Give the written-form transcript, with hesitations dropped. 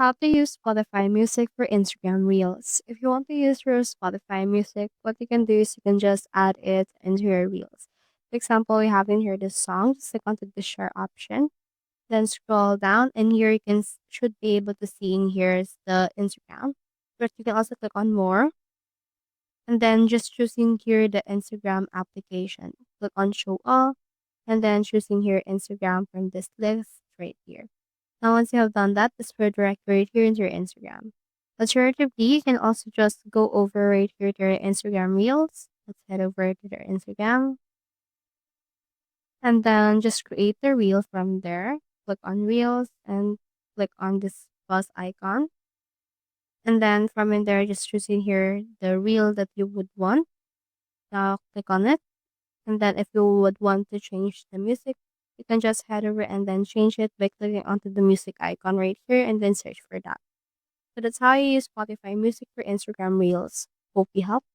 How to use Spotify Music for Instagram Reels. If you want to use your Spotify Music, what you can do is you can just add it into your Reels. For example, we have in here this song. Just click onto the share option. Then scroll down, and here you can should be able to see in here is the Instagram. But you can also click on more, and then just choosing here the Instagram application. Click on show all, and then choosing here Instagram from this list right here. Now, once you have done that, just redirect right here into your Instagram. Alternatively, you can also just go over right here to your Instagram Reels. Let's head over to their Instagram, and then just create the reel from there. Click on Reels and click on this plus icon. And then from in there, just choosing here the reel that you would want. Now, click on it. And then if you would want to change the music, you can just head over and then change it by clicking onto the music icon right here and then search for that. So that's how you use Spotify Music for Instagram Reels. Hope you helped.